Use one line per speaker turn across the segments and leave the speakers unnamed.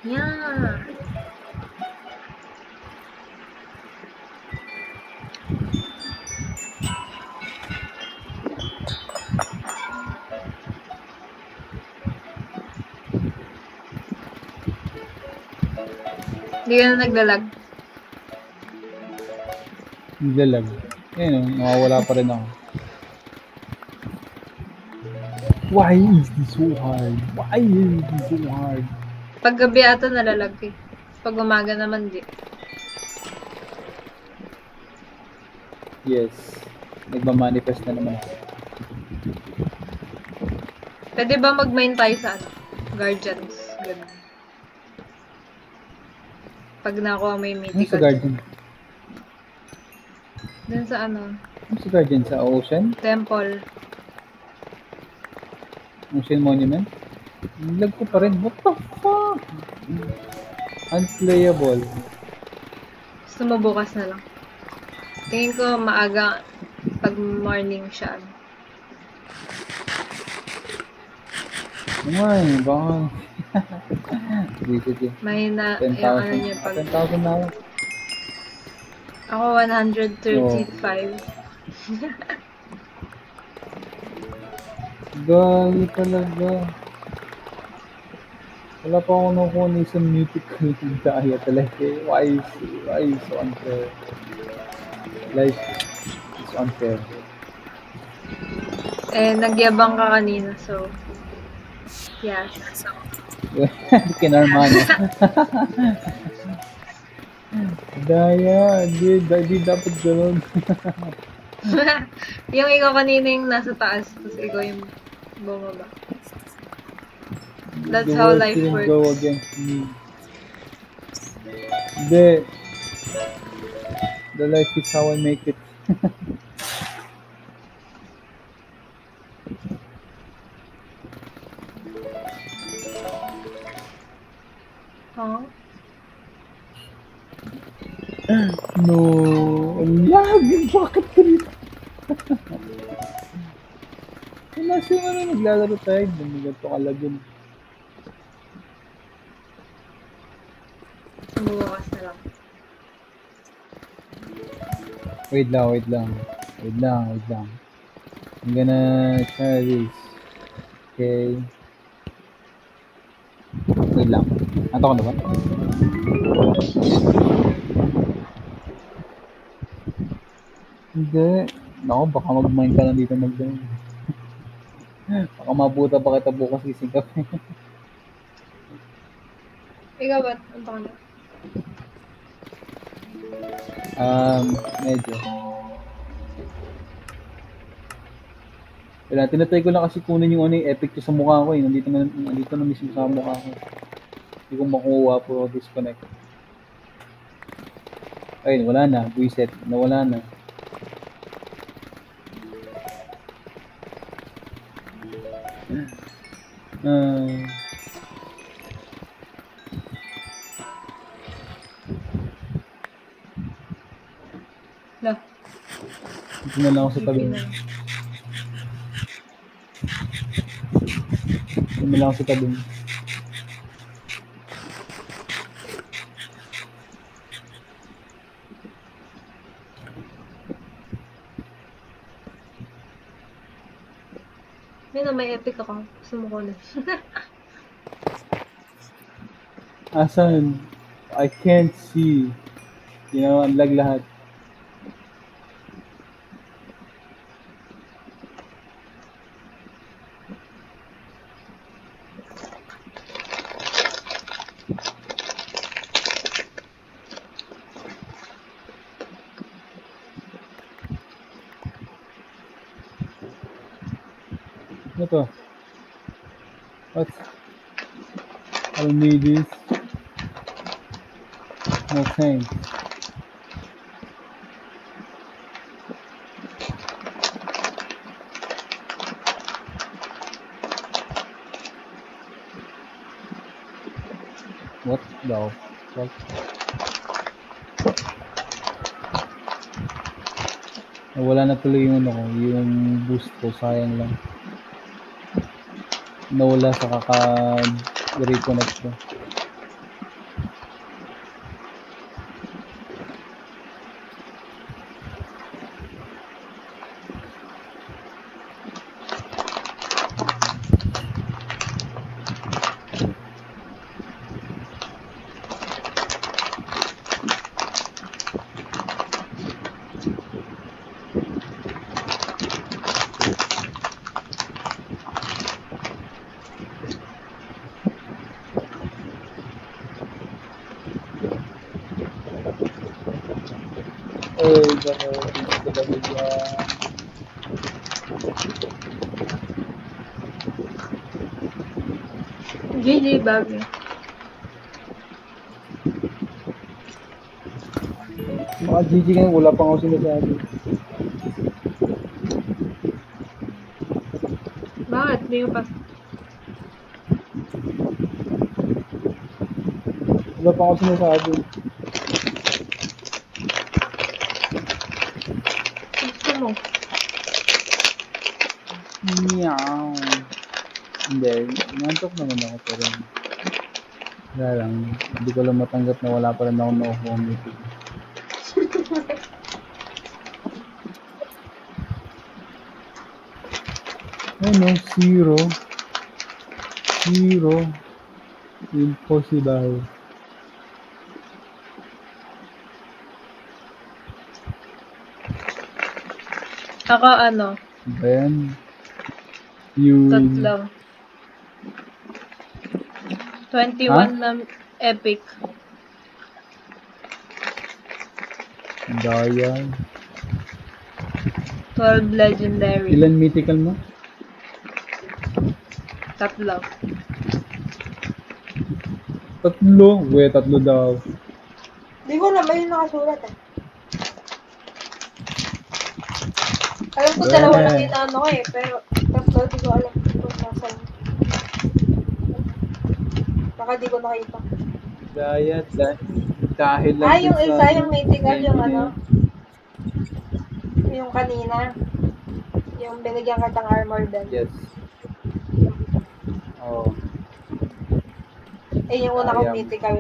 Yeah. Hindi ka na naglalag.
Naglalag. Ayun o, nawawala pa rin ako. Why is this so hard? Why is this so hard?
Pag gabi ata nalalag eh. Pag umaga naman di.
Yes. Nagmamanifest na naman.
Pwede ba mag-mine tayo sa ano? Guardians. Ganun. Pag nakuha mo yung
Ano sa
mythical.
Guardian?
Dun sa ano?
Ano sa Guardian? Sa Ocean?
Temple.
Ocean Monument? Lag ko pa rin. What the fuck? Unplayable.
Gusto mo bukas na lang. Tingin ko maaga pag morning siya.
Naman, baka... Sige.
Mahina
10,000.
yung ano niya pag...
10,000 na ako.
Ako 135.
Gali talaga. Wala pa ako nakuha ng isang mythical daya talaga. Why is so unfair? Life is unfair.
Nagyabang ka kanina, so... Yes.
Kinarma na. Daya, di dapat ganun.
Yung ikaw kanina yung nasa taas, tapos ikaw yung bumaba. That's
The
how
world
life
shouldn't go
works.
against me. Hindi. The life is how I make it.
Huh?
No. Ang lag. Bakit ganito? Nasa yung ano, naglalaro tayo. Ganito kalagin.
Sumubukas na lang.
Wait lang. I'm gonna try this. Okay. Wait lang. Anto ko na ba? Hindi. Naku, baka mag-mine ka lang dito mag-mine. Baka mabuta pa kita bukas gising ka pa.
Ikaw ba? Ang pangalan?
Medyo. Wala, tinatry ko lang kasi kunin yung ano yung epic ko sa mukha ko eh. Nandito na mismo sa mukha ko. Hindi ko makuha po disconnect. Ayun, wala na. Reset. Nawala na.
Lah.
Dito na lang ako sa tabi. Dito na lang ako sa tabi.
May epic ako. Gusto mo ko na.
Asan? I can't see. You know, ang lag lahat. Ano to? What? I don't need this. No thanks. What the fuck? Wala na tuloy yung ano ko, yung boost ko, sayang lang. Nawala sa kaka-reconnect ko. Ay, baka gusto talaga yan.
GG, bagay.
Mga GG ngayon, wala pang ako sinasabi.
Bakit? Hindi mo pa.
Wala pang ako sinasabi.
Gusto mo.
Meow. Hindi, nantok naman ako pero wala lang. Hindi ko lang matanggap na wala pa rin ako nakukuha meeting. Ano? Zero. Zero. Impossible.
Ako ano?
Then, you...
Tatlo. 21 na epic.
Daya.
12 legendary.
Ilan mythical mo?
Tatlo.
Tatlo. Uwe, tatlo daw.
Di ko naman yung nakasulat eh. Alam ko dalawa lang yung ano ko eh, pero tatlo di ko alam kung nasan. Baka di ko nakita.
Daya, dahil lang
Yung
dun
isa,
sa-
yung mythical, yung
Hindi.
ano, yung kanina. Yung binigyan ka ng armor din.
Yes. Oh.
Yung una kong
Sayang.
mythical.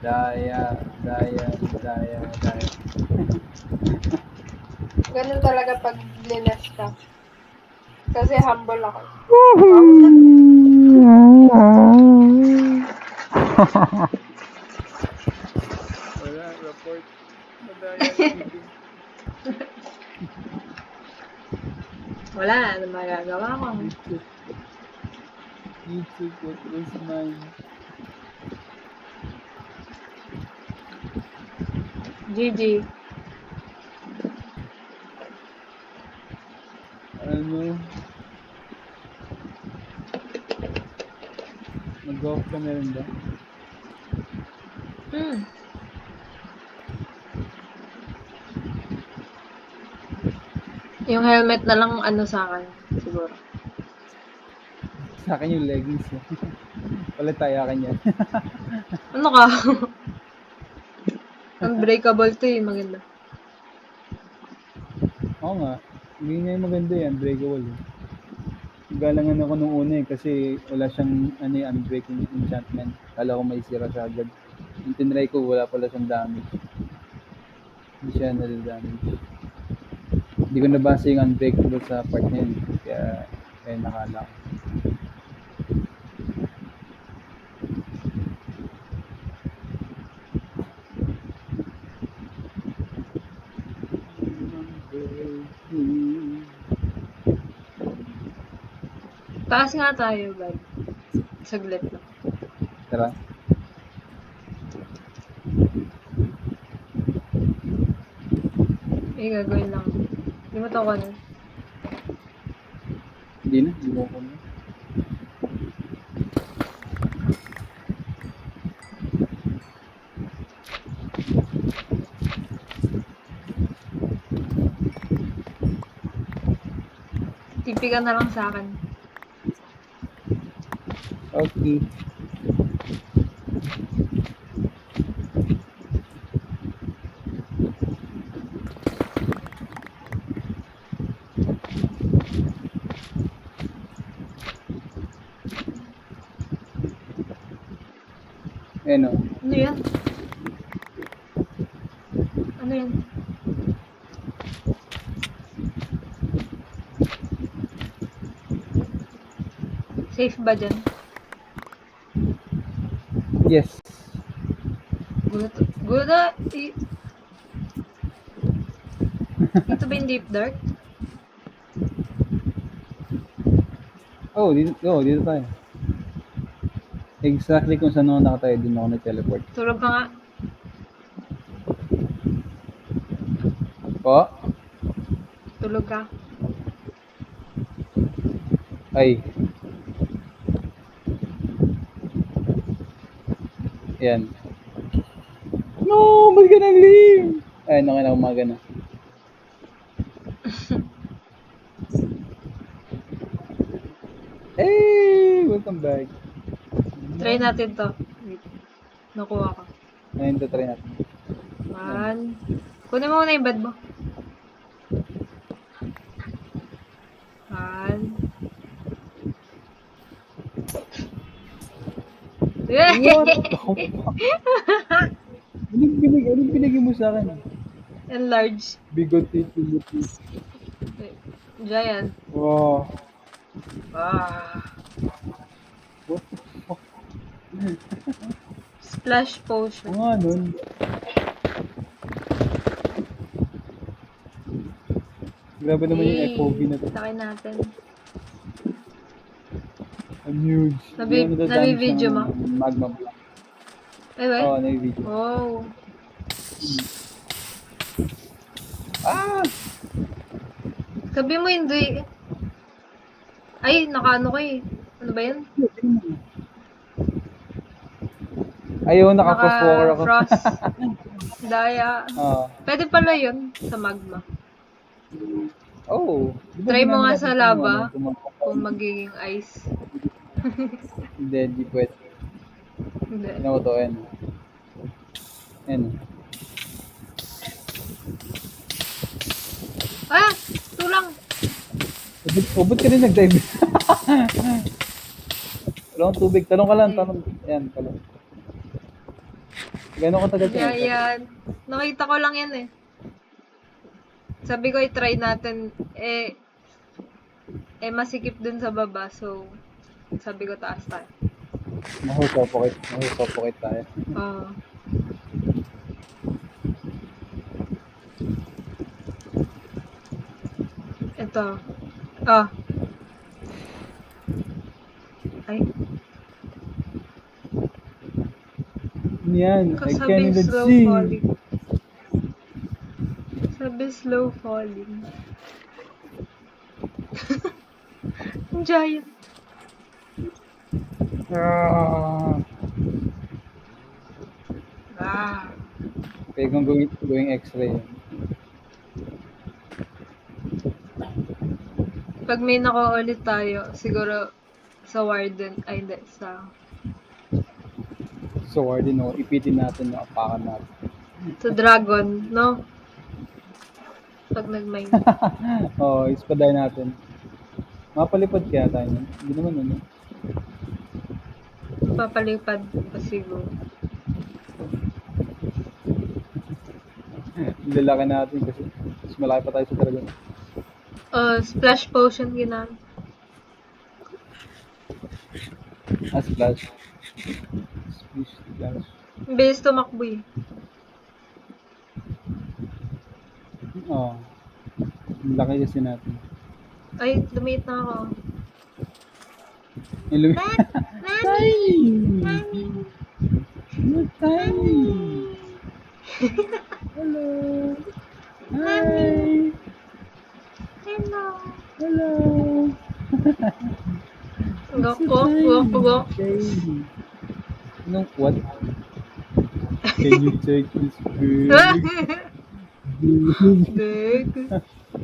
Daya.
Ganun talaga pag blines ka. Kasi humble ako.
Wala, report.
Wala, ano magagawa ko?
YouTube, what was mine?
GG.
Ano? Mag-off ka na rin ba?
Yung helmet na lang ano sa akin, siguro.
Sa akin yung leggings. Palit tayo akin yan.
Ano ka? Unbreakable to eh, maganda.
Oo nga. Hindi nga yung maganda yan, breakable. Galangan ako nung una eh, kasi wala siyang unbreaking enchantment. Kala ko may sira siya agad. Yung tinry ko, wala pala siyang damage. Hindi siya nadadamage. Hindi ko nabasa yung unbreakable sa part na yun. Kaya nakala ko.
Taas nga tayo, bud. Saglit lang.
Tara.
Gagawin lang. Hindi mo to ko na.
Hindi na, hindi mo ko na.
TP ka na lang sa akin.
Okay. Ano?
Ano yan? Ano yan? Safe ba dyan?
Yes.
Good. Dito ba yung deep dark?
Dito tayo. Exactly kung saan ako nakatayo, din ako nag-teleport.
Tulog ka nga.
Po?
Tulog ka?
Ay. Yan. No! Ba't ka nag-leave? Ay, okay na, umaga na. Hey! Welcome back.
Try natin to. Wait. Nakuha ko.
Ngayon, try natin.
1. Kunin mo muna yung bed mo. 1.
What the fuck? Anong binigay mo sa akin?
Enlarge.
Bigote, Timothy.
Giant.
Wow.
Ah.
What the fuck?
Splash potion.
Ano nga nun? Grabe naman yung
Hey,
FOV na to.
Sakay natin.
I'm huge.
Nabi-video mo?
Magma block.
Ay, wait.
Oo, nabi-video.
Oh.
Ah!
Sabi mo hindi. Ay, nakaano ko eh. Ano ba yan?
Ayaw, naka-crosswalker ako.
Naka-frost. Daya.
Oo.
Pwede pala yun sa magma.
Oh.
Try mo nga sa lava kung magiging ice.
Hindi, di pwede.
Hindi.
Ano ko to, yan. Yan.
Ah! Tulang!
Ba't ka rin nag-dive? Wala akong tubig. Talong ka lang. Talong. Yan, talong. Gano'n katagal ka?
Yan. Nakita ko lang yan eh. Sabi ko i-try natin. Masikip dun sa baba. So, sabi ko taas tayo.
Mahusuffocate tayo.
Oo. Ito. Ah. Ay.
Yan. I can't
Sabi
even
slow
see.
falling. Sabi slow falling. Ang giant.
Ah.
Ah.
Okay, kung going x-ray.
Pag may nakuha ulit tayo, siguro sa warden, ay hindi, sa
So, Warden, no, ipitin natin, no, apakan natin.
dragon, no? Pag nag-mine.
Oo, ispaday natin. Mapalipad kaya tayo. Hindi naman, ano.
Papalipad pa siguro.
Lalaki natin kasi mas malaki pa tayo sa dragon.
Splash potion ginamit.
Ah, splash. Splash.
Bilis tumakbo eh.
Oo. Ang laki kasi natin.
Ay, lumiit na ako.
Yung
Mami! Mami!
You're tiny! Hello! Hi!
Hello!
Hello!
Gok.
Baby. Anong what? Can you take this big?
Big.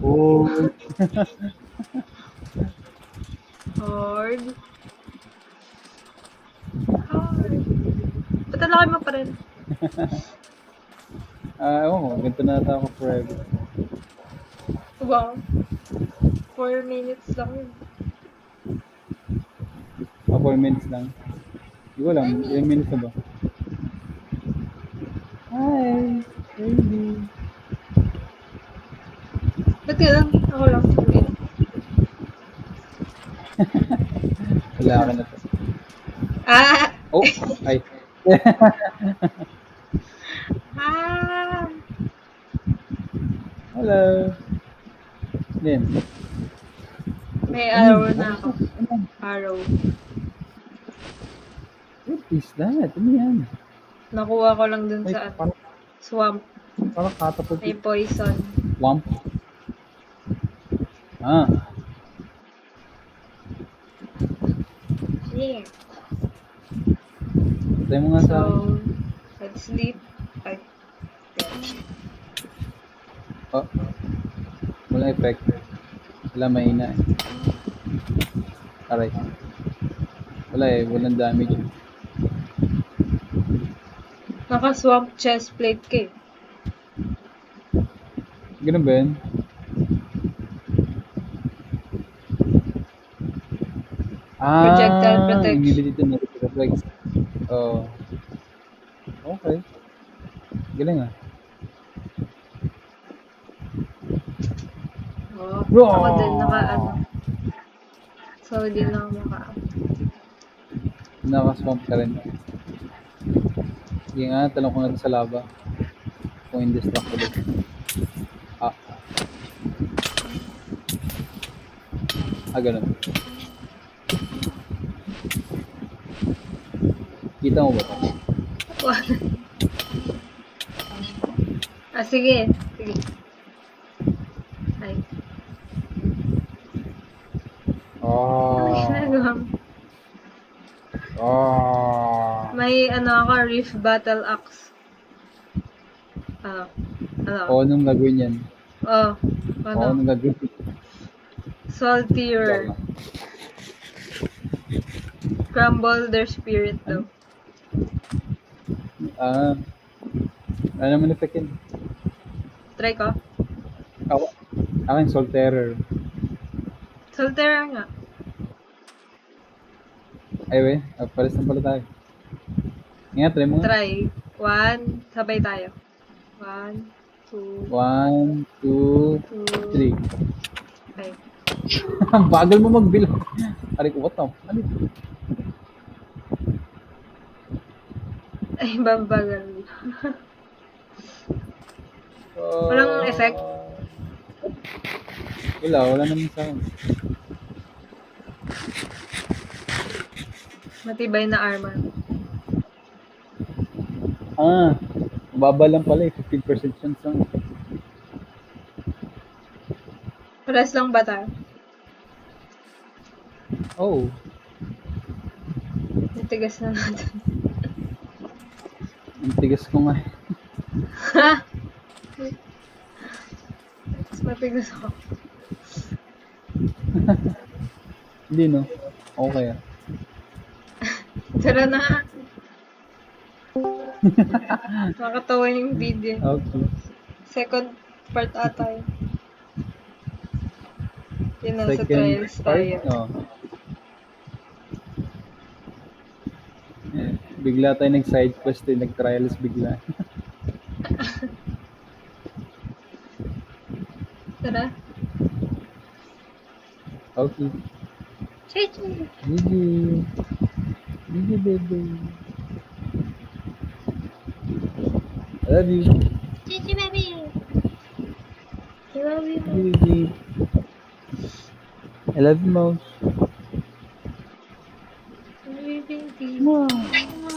Oh.
Hard. Ba't ang laki mo pa rin?
Ewan ko, ganito na ata ako forever.
Wow. 4 minutes lang yun.
4 minutes lang. Hindi ko alam, ilang minutes na ba? Hi! Baby!
Ba't yun? Ako lang.
Wala ka na to.
Ah!
Oh! Ay!
Ah!
Hello! Then,
May arrow na ako. Arrow.
what is that? Ano yan?
Nakuha ko lang dun
Ay,
sa
parang,
swamp.
parang katapag.
May poison.
Swamp? Ah,
Yeah.
try mo nga sa akin.
So, let's sleep. Ay,
Oh, wala effect. Wala, mahina eh. Aray. Wala eh, walang damage.
naka-swamp chest plate ka eh.
Ganun ba yun?
Projectile protection.
Immunity to negative effects. Oh, okay. Galing ah.
Oh, ako din, So, di lang
Naka-swamp ka rin. Sige nga, talong ko na sa lava. Kung indestructible. Ah. Ganun. Kita mo ba ito?
Sige. Sige. Ay. Ano yung ginagawa mo? May ako, Reef Battle Axe.
Oo, anong gagawin yan?
Oh,
Oo, anong gagawin?
Saltier. Crumble their spirit daw.
Ano naman effect yun?
Try ko.
Akin, Soul Terror.
Saltier nga.
Ay, we. Pares na pala tayo. Nga, try mo nga.
Try. 1, sabay tayo. 1, 2,
1, 2, 3.
ay.
Ang bagal mo magbilang. Aray ko, what the? Ano?
Ay, babagal. Walang effect?
Wala naman sa akin.
Matibay na armor.
Mababa lang pala eh. 15% chance lang.
Pares lang ba tayo?
Oh.
Natigas na natin.
Ang tigas ko nga.
Mas matigas ako.
Hindi no? Okay ah.
Tara na. Nakakatawa yung video.
Okay.
Second part ata yun. Yun na, sa
Second
trials
part?
tayo.
Oh. Bigla tayo nag-side quest eh. Nag-trials bigla.
Tara.
Okay.
Chichi.
Gigi. Gigi baby. I love you.
Chichi baby. I love you.
Gigi. I love you most.
I love you baby.
Wow.
Wow.